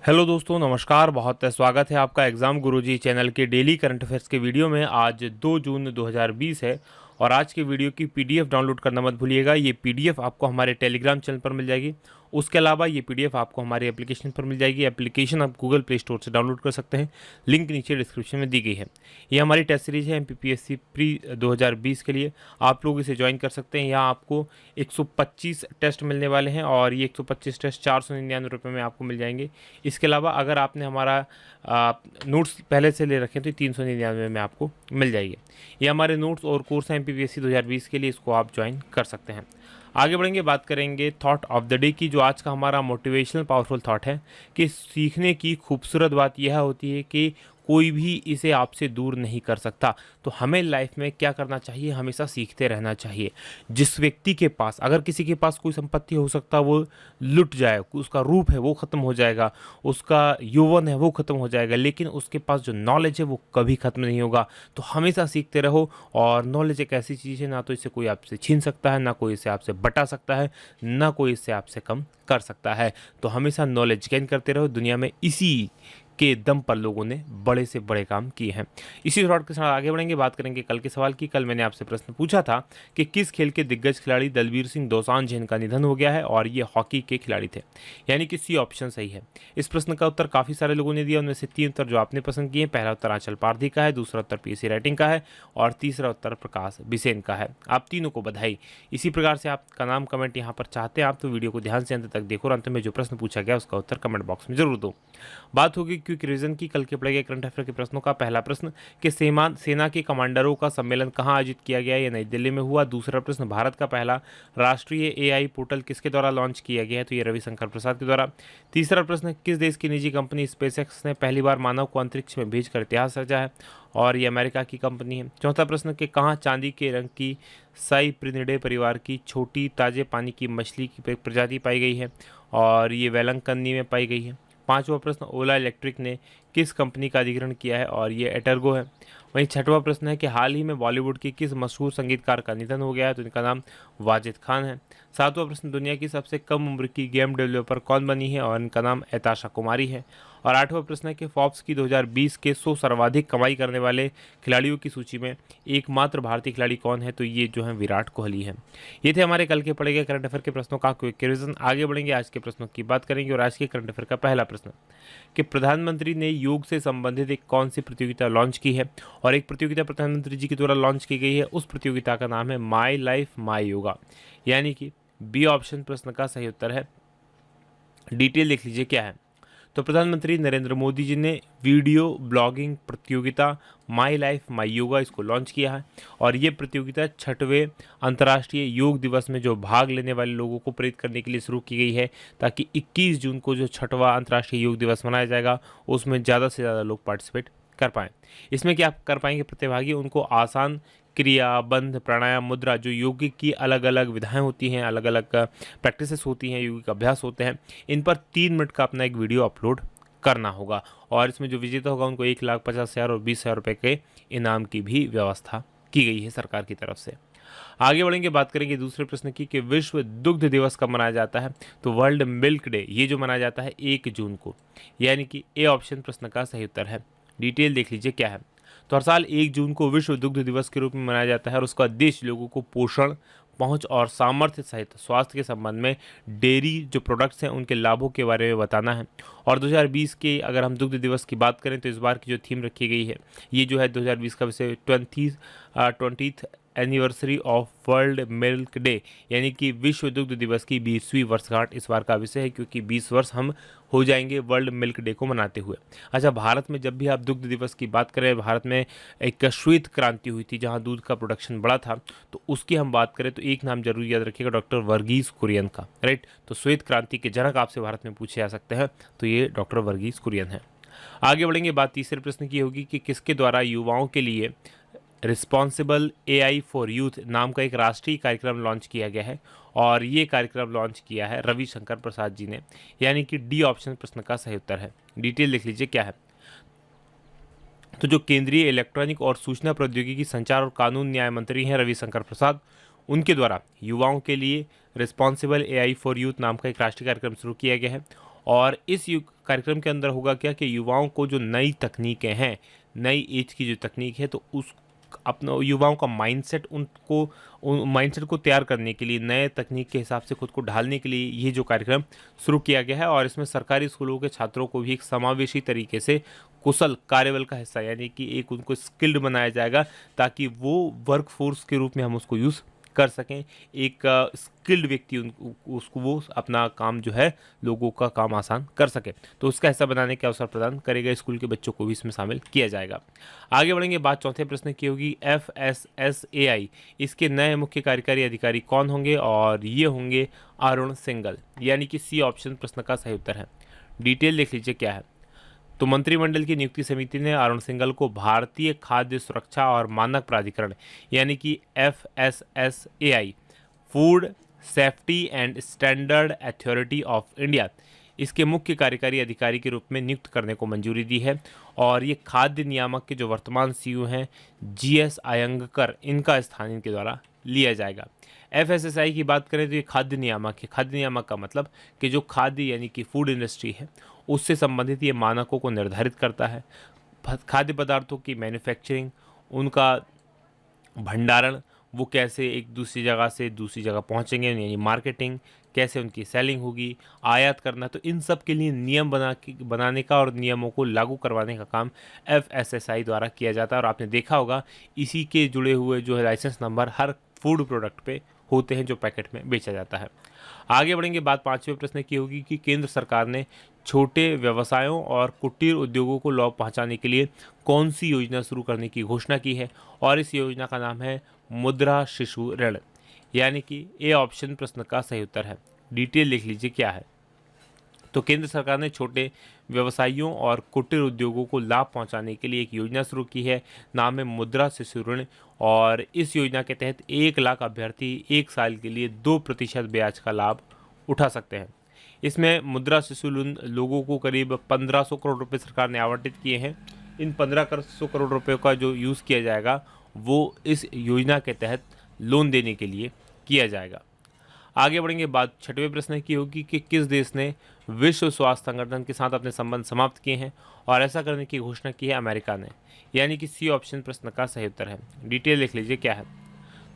Hello दोस्तों, नमस्कार। बहुत स्वागत है आपका एग्ज़ाम गुरुजी चैनल के डेली करंट अफेयर्स के वीडियो में। आज 2 जून 2020 है और आज के वीडियो की पीडीएफ डाउनलोड करना मत भूलिएगा। ये पीडीएफ आपको हमारे टेलीग्राम चैनल पर मिल जाएगी। उसके अलावा ये पीडीएफ आपको हमारे एप्लीकेशन पर मिल जाएगी। एप्लीकेशन आप गूगल प्ले स्टोर से डाउनलोड कर सकते हैं, लिंक नीचे डिस्क्रिप्शन में दी गई है। ये हमारी टेस्ट सीरीज है एमपीपीएससी प्री 2020 के लिए। आप लोग इसे ज्वाइन कर सकते हैं। यहाँ आपको 125 टेस्ट मिलने वाले हैं और ये 125 टेस्ट 499 रुपये में आपको मिल जाएंगे। इसके अलावा अगर आपने हमारा नोट्स पहले से ले रखे हैं तो 399 में आपको मिल जाएगी। ये हमारे नोट्स और कोर्स हैं एमपीपीएससी 2020 के लिए, इसको आप ज्वाइन कर सकते हैं। आगे बढ़ेंगे, बात करेंगे थॉट ऑफ द डे की। जो आज का हमारा मोटिवेशनल पावरफुल थॉट है कि सीखने की खूबसूरत बात यह होती है कि कोई भी इसे आपसे दूर नहीं कर सकता। तो हमें लाइफ में क्या करना चाहिए? हमेशा सीखते रहना चाहिए। जिस व्यक्ति के पास, अगर किसी के पास कोई संपत्ति हो सकता है वो लुट जाए, उसका रूप है वो ख़त्म हो जाएगा, उसका यौवन है वो ख़त्म हो जाएगा, लेकिन उसके पास जो नॉलेज है वो कभी ख़त्म नहीं होगा। तो हमेशा सीखते रहो। और नॉलेज एक ऐसी चीज़ है, ना तो इसे कोई आपसे छीन सकता है, ना कोई इसे आपसे बटा सकता है, ना कोई इससे आपसे कम कर सकता है। तो हमेशा नॉलेज गेन करते रहो। दुनिया में इसी के दम पर लोगों ने बड़े से बड़े काम किए हैं। इसी थॉट के साथ आगे बढ़ेंगे, बात करेंगे कल के सवाल की। कल मैंने आपसे प्रश्न पूछा था कि किस खेल के दिग्गज खिलाड़ी दलबीर सिंह दोसांझ जिनका निधन हो गया है, और ये हॉकी के खिलाड़ी थे। यानी कि सी ऑप्शन सही है। इस प्रश्न का उत्तर काफ़ी सारे लोगों ने दिया। उनमें से 3 उत्तर जो आपने पसंद किए, पहला उत्तर आंचल पारधी का है, दूसरा उत्तर पीएससी राइटिंग का है और तीसरा उत्तर प्रकाश बिसेन का है। आप तीनों को बधाई। इसी प्रकार से आपका नाम कमेंट यहाँ पर चाहते हैं आप, तो वीडियो को ध्यान से अंत तक देखो और अंत में जो प्रश्न पूछा गया उसका उत्तर कमेंट बॉक्स में जरूर दो। बात होगी क्विक रिवीजन की। कल के पढ़े गए करंट अफेयर के प्रश्नों का। पहला प्रश्न कि सेना के कमांडरों का सम्मेलन कहां आयोजित किया गया? ये नई दिल्ली में हुआ। दूसरा प्रश्न, भारत का पहला राष्ट्रीय एआई पोर्टल किसके द्वारा लॉन्च किया गया है? तो ये रविशंकर प्रसाद के द्वारा। तीसरा प्रश्न, किस देश की निजी कंपनी स्पेसएक्स ने पहली बार मानव को अंतरिक्ष में भेजकर इतिहास रचा है? और ये अमेरिका की कंपनी है। चौथा प्रश्न कि कहाँ चांदी के रंग की साइप्रिनिडे परिवार की छोटी ताजे पानी की मछली की प्रजाति पाई गई है? और ये वेलंकन्नी में पाई गई है। पांचवा प्रश्न, ओला इलेक्ट्रिक ने किस कंपनी का अधिग्रहण किया है? और ये एटर्गो है। वहीं छठवां प्रश्न है कि हाल ही में बॉलीवुड के किस मशहूर संगीतकार का निधन हो गया है? तो इनका नाम वाजिद खान है। सातवां प्रश्न, दुनिया की सबसे कम उम्र की गेम डेवलपर कौन बनी है? और इनका नाम ऐताशा कुमारी है। और आठवां प्रश्न है कि फॉर्ब्स की 2020 के 100 सर्वाधिक कमाई करने वाले खिलाड़ियों की सूची में एकमात्र भारतीय खिलाड़ी कौन है? तो ये जो है विराट कोहली है। ये थे हमारे कल के पढ़े गए करंट अफेयर के प्रश्नों का क्विक रिवीजन। आगे बढ़ेंगे, आज के प्रश्नों की बात करेंगे। और आज के करंट अफेयर का पहला प्रश्न कि प्रधानमंत्री ने योग से संबंधित एक कौन सी प्रतियोगिता लॉन्च की है? और एक प्रतियोगिता प्रधानमंत्री जी के द्वारा लॉन्च की गई है, उस प्रतियोगिता का नाम है माई लाइफ माई योगा। यानी कि बी ऑप्शन प्रश्न का सही उत्तर है। डिटेल देख लीजिए क्या है। तो प्रधानमंत्री नरेंद्र मोदी जी ने वीडियो ब्लॉगिंग प्रतियोगिता माई लाइफ माई योगा इसको लॉन्च किया है। और ये प्रतियोगिता 6वें अंतर्राष्ट्रीय योग दिवस में जो भाग लेने वाले लोगों को प्रेरित करने के लिए शुरू की गई है, ताकि 21 जून को जो 6वां अंतर्राष्ट्रीय योग दिवस मनाया जाएगा उसमें ज़्यादा से ज़्यादा लोग पार्टिसिपेट कर पाएँ। इसमें क्या कर पाएंगे प्रतिभागी? उनको आसान क्रिया, बंध, प्राणायाम, मुद्रा, जो योग की अलग अलग विधाएं होती हैं, अलग अलग प्रैक्टिसेस होती हैं, योगिक अभ्यास होते हैं, इन पर 3 मिनट का अपना एक वीडियो अपलोड करना होगा। और इसमें जो विजेता होगा उनको 1,50,000 और 20,000 रुपये के इनाम की भी व्यवस्था की गई है सरकार की तरफ से। आगे बढ़ेंगे, बात करेंगे दूसरे प्रश्न की कि विश्व दुग्ध दिवस कब मनाया जाता है? तो वर्ल्ड मिल्क डे ये जो मनाया जाता है 1 जून को। यानी कि ए ऑप्शन प्रश्न का सही उत्तर है। डिटेल देख लीजिए क्या है। तो हर साल 1 जून को विश्व दुग्ध दिवस के रूप में मनाया जाता है और उसका उद्देश्य लोगों को पोषण, पहुंच और सामर्थ्य सहित स्वास्थ्य के संबंध में डेयरी जो प्रोडक्ट्स हैं उनके लाभों के बारे में बताना है। और 2020 के अगर हम दुग्ध दिवस की बात करें तो इस बार की जो थीम रखी गई है, ये जो है 2020 का विषय 20th anniversary of world milk day, यानी कि विश्व दुग्ध दिवस की 20वीं वर्षगांठ इस बार का विषय है, क्योंकि 20 वर्ष हम हो जाएंगे वर्ल्ड मिल्क डे को मनाते हुए। अच्छा, भारत में जब भी आप दुग्ध दिवस की बात करें, भारत में एक श्वेत क्रांति हुई थी जहां दूध का प्रोडक्शन बढ़ा था, तो उसकी हम बात करें तो एक नाम जरूर याद रखिएगा, डॉक्टर वर्गीस कुरियन का। राइट, तो श्वेत क्रांति के जनक आपसे भारत में पूछे जा सकते हैं, तो ये डॉक्टर वर्गीस कुरियन है। आगे बढ़ेंगे, बात तीसरे प्रश्न की होगी कि किसके द्वारा युवाओं के लिए रिस्पॉन्सिबल एआई फॉर यूथ नाम का एक राष्ट्रीय कार्यक्रम लॉन्च किया गया है? और ये कार्यक्रम लॉन्च किया है रविशंकर प्रसाद जी ने। यानी कि डी ऑप्शन प्रश्न का सही उत्तर है। डिटेल लिख लीजिए क्या है। तो जो केंद्रीय इलेक्ट्रॉनिक और सूचना प्रौद्योगिकी, संचार और कानून न्याय मंत्री हैं रविशंकर प्रसाद, उनके द्वारा युवाओं के लिए रिस्पॉन्सिबल एआई फॉर यूथ नाम का एक राष्ट्रीय कार्यक्रम शुरू किया गया है। और इस कार्यक्रम के अंदर होगा क्या कि युवाओं को जो नई तकनीकें हैं, नई एज की जो तकनीक है, तो उस अपना युवाओं का माइंडसेट माइंडसेट को तैयार करने के लिए, नए तकनीक के हिसाब से खुद को ढालने के लिए ये जो कार्यक्रम शुरू किया गया है। और इसमें सरकारी स्कूलों के छात्रों को भी एक समावेशी तरीके से कुशल कार्यबल का हिस्सा, यानी कि एक उनको स्किल्ड बनाया जाएगा, ताकि वो वर्क फोर्स के रूप में हम उसको यूज़ कर सकें। एक स्किल्ड व्यक्ति उसको वो अपना काम जो है, लोगों का काम आसान कर सके, तो उसका हिस्सा बनाने के अवसर प्रदान करेगा। स्कूल के बच्चों को भी इसमें शामिल किया जाएगा। आगे बढ़ेंगे, बात चौथे प्रश्न की होगी। FSSAI, इसके नए मुख्य कार्यकारी अधिकारी कौन होंगे? और ये होंगे अरुण सिंघल, यानी कि सी ऑप्शन प्रश्न का सही उत्तर है। डिटेल देख लीजिए क्या है। तो मंत्रिमंडल की नियुक्ति समिति ने अरुण सिंघल को भारतीय खाद्य सुरक्षा और मानक प्राधिकरण, यानी कि FSSAI, food safety and standard authority of India, इसके मुख्य कार्यकारी अधिकारी के रूप में नियुक्त करने को मंजूरी दी है। और ये खाद्य नियामक के जो वर्तमान सीईओ हैं, GS अयंगकर, इनका स्थान इनके द्वारा लिया जाएगा। FSSAI की बात करें तो ये खाद्य नियामक है। खाद्य नियामक का मतलब कि जो खाद्य यानी कि फूड इंडस्ट्री है, उससे संबंधित ये मानकों को निर्धारित करता है। खाद्य पदार्थों की मैन्युफैक्चरिंग, उनका भंडारण, वो कैसे एक दूसरी जगह से दूसरी जगह पहुंचेंगे, यानी मार्केटिंग, कैसे उनकी सेलिंग होगी, आयात करना, तो इन सब के लिए नियम बनाने का और नियमों को लागू करवाने का काम FSSAI द्वारा किया जाता है। और आपने देखा होगा इसी के जुड़े हुए जो है लाइसेंस नंबर हर फूड प्रोडक्ट पे होते हैं जो पैकेट में बेचा जाता है। आगे बढ़ेंगे, बात पांचवें प्रश्न की होगी कि केंद्र सरकार ने छोटे व्यवसायों और कुटीर उद्योगों को लाभ पहुंचाने के लिए कौन सी योजना शुरू करने की घोषणा की है? और इस योजना का नाम है मुद्रा शिशु ऋण, यानी कि ए ऑप्शन प्रश्न का सही उत्तर है। डिटेल लिख लीजिए क्या है। तो केंद्र सरकार ने छोटे व्यवसायियों और कुटीर उद्योगों को लाभ पहुंचाने के लिए एक योजना शुरू की है, नाम है मुद्रा शिशु ऋण। और इस योजना के तहत 1 लाख अभ्यर्थी 1 साल के लिए 2% ब्याज का लाभ उठा सकते हैं। इसमें मुद्रा शिशु ऋण लोगों को करीब 1500 करोड़ रुपए सरकार ने आवंटित किए हैं। इन 1500 करोड़ रुपए का जो यूज़ किया जाएगा वो इस योजना के तहत लोन देने के लिए किया जाएगा। आगे बढ़ेंगे, बात छठवें प्रश्न की होगी कि किस देश ने विश्व स्वास्थ्य संगठन के साथ अपने संबंध समाप्त किए हैं? और ऐसा करने की घोषणा की है अमेरिका ने, यानी कि सी ऑप्शन प्रश्न का सही उत्तर है। डिटेल लिख लीजिए क्या है।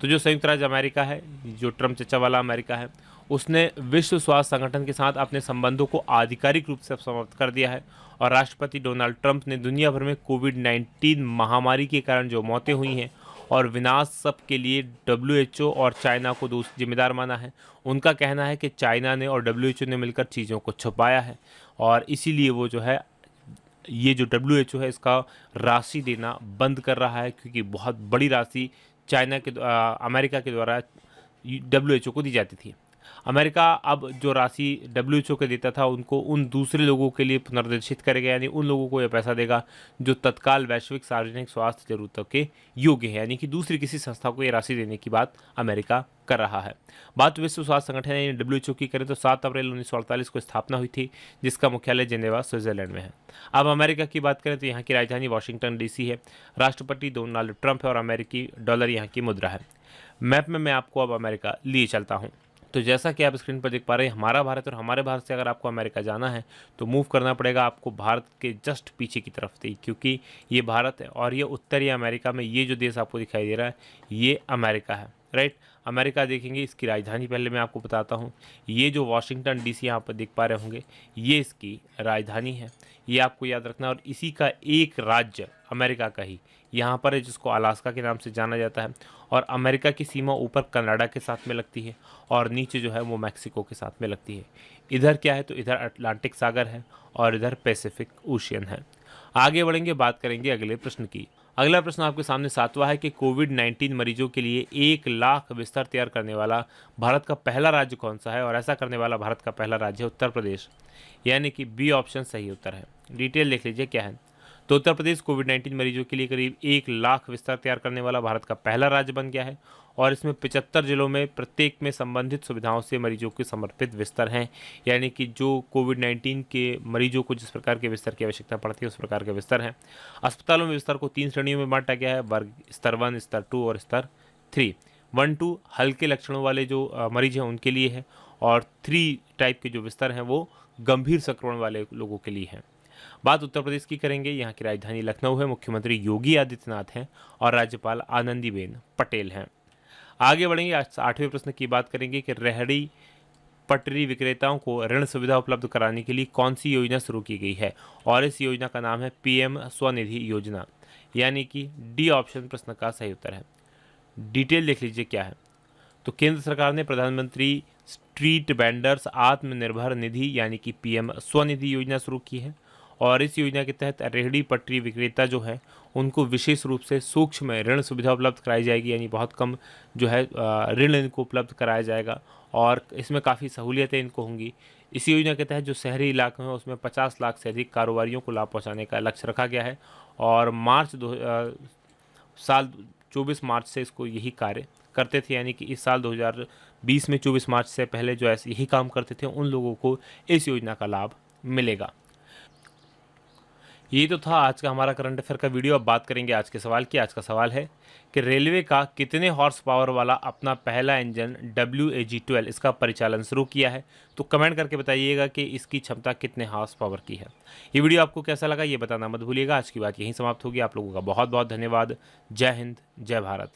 तो जो संयुक्त राज्य अमेरिका है, जो ट्रम्प चचा वाला अमेरिका है, उसने विश्व स्वास्थ्य संगठन के साथ अपने संबंधों को आधिकारिक रूप से समाप्त कर दिया है। और राष्ट्रपति डोनाल्ड ट्रंप ने दुनिया भर में कोविड-19 महामारी के कारण जो मौतें हुई हैं और विनाश सब के लिए WHO और चाइना को जिम्मेदार माना है। उनका कहना है कि चाइना ने और WHO ने मिलकर चीज़ों को छुपाया है, और इसीलिए वो जो है ये जो WHO है इसका राशि देना बंद कर रहा है, क्योंकि बहुत बड़ी राशि अमेरिका के द्वारा WHO को दी जाती थी। अमेरिका अब जो राशि WHO को देता था उनको उन दूसरे लोगों के लिए पुनर्निर्देशित करेगा, यानी उन लोगों को यह पैसा देगा जो तत्काल वैश्विक सार्वजनिक स्वास्थ्य जरूरतों के योग्य है, यानी कि दूसरी किसी संस्था को यह राशि देने की बात अमेरिका कर रहा है। बात विश्व स्वास्थ्य संगठन यानी WHO की करें तो 7 अप्रैल 1948 को स्थापना हुई थी, जिसका मुख्यालय जेनेवा स्विट्जरलैंड में है। अब अमेरिका की बात करें तो यहाँ की राजधानी वाशिंगटन DC है, राष्ट्रपति डोनाल्ड ट्रंप है और अमेरिकी डॉलर यहाँ की मुद्रा है। मैप में मैं आपको अब अमेरिका लिए चलता हूँ। तो जैसा कि आप स्क्रीन पर देख पा रहे हैं, हमारा भारत, और हमारे भारत से अगर आपको अमेरिका जाना है तो मूव करना पड़ेगा आपको भारत के जस्ट पीछे की तरफ से, क्योंकि ये भारत है और ये उत्तरी अमेरिका में ये जो देश आपको दिखाई दे रहा है ये अमेरिका है, राइट। अमेरिका देखेंगे, इसकी राजधानी पहले मैं आपको बताता हूँ। ये जो वाशिंगटन DC यहाँ पर देख पा रहे होंगे ये इसकी राजधानी है, ये आपको याद रखना। और इसी का एक राज्य अमेरिका का ही यहाँ पर है जिसको अलास्का के नाम से जाना जाता है। और अमेरिका की सीमा ऊपर कनाडा के साथ में लगती है और नीचे जो है वो मैक्सिको के साथ में लगती है। इधर क्या है तो इधर अटलांटिक सागर है और इधर पैसिफिक ओशियन है। आगे बढ़ेंगे, बात करेंगे अगले प्रश्न की। अगला प्रश्न आपके सामने 7वां है कि कोविड-19 मरीजों के लिए 1 लाख बिस्तर तैयार करने वाला भारत का पहला राज्य कौन सा है? और ऐसा करने वाला भारत का पहला राज्य है उत्तर प्रदेश, यानी कि बी ऑप्शन सही उत्तर है। डिटेल देख लीजिए क्या है। तो उत्तर प्रदेश कोविड-19 मरीजों के लिए करीब 1 लाख बिस्तर तैयार करने वाला भारत का पहला राज्य बन गया है। और इसमें 75 जिलों में प्रत्येक में संबंधित सुविधाओं से मरीजों को समर्पित बिस्तर हैं, यानी कि जो कोविड-19 के मरीजों को जिस प्रकार के बिस्तर की आवश्यकता पड़ती है उस प्रकार के बिस्तर हैं। अस्पतालों में बिस्तर को 3 श्रेणियों में बांटा गया है, वर्ग स्तर 1, स्तर 2 और स्तर 3। 1-2 हल्के लक्षणों वाले जो मरीज हैं उनके लिए है, और 3 टाइप के जो बिस्तर हैं वो गंभीर संक्रमण वाले लोगों के लिए हैं। बात उत्तर प्रदेश की करेंगे। यहाँ की राजधानी लखनऊ है, मुख्यमंत्री योगी आदित्यनाथ हैं और राज्यपाल आनंदीबेन पटेल हैं। आगे बढ़ेंगे, आज 8वें प्रश्न की बात करेंगे कि रेहड़ी पटरी विक्रेताओं को ऋण सुविधा उपलब्ध कराने के लिए कौन सी योजना शुरू की गई है, और इस योजना का नाम है पीएम स्वनिधि योजना, यानी कि डी ऑप्शन प्रश्न का सही उत्तर है। डिटेल देख लीजिए क्या है। तो केंद्र सरकार ने प्रधानमंत्री स्ट्रीट वेंडर्स आत्मनिर्भर निधि यानी कि पीएम स्वनिधि योजना शुरू की है, और इस योजना के तहत रेहड़ी पटरी विक्रेता जो है उनको विशेष रूप से सूक्ष्म ऋण सुविधा उपलब्ध कराई जाएगी, यानी बहुत कम जो है ऋण इनको उपलब्ध कराया जाएगा और इसमें काफ़ी सहूलियतें इनको होंगी। इस योजना के तहत जो शहरी इलाके हैं उसमें 50 लाख से अधिक कारोबारियों को लाभ पहुंचाने का लक्ष्य रखा गया है, और साल 24 मार्च से इसको यही कार्य करते थे, यानी कि इस साल 2020 में 24 मार्च से पहले जो ऐसे यही काम करते थे उन लोगों को इस योजना का लाभ मिलेगा। ये तो था आज का हमारा करंट अफेयर का वीडियो। अब बात करेंगे आज के सवाल की। आज का सवाल है कि रेलवे का कितने हॉर्स पावर वाला अपना पहला इंजन WAG-12 इसका परिचालन शुरू किया है। तो कमेंट करके बताइएगा कि इसकी क्षमता कितने हॉर्स पावर की है। ये वीडियो आपको कैसा लगा ये बताना मत भूलिएगा। आज की बात यहीं समाप्त होगी। आप लोगों का बहुत बहुत धन्यवाद। जय हिंद, जय भारत।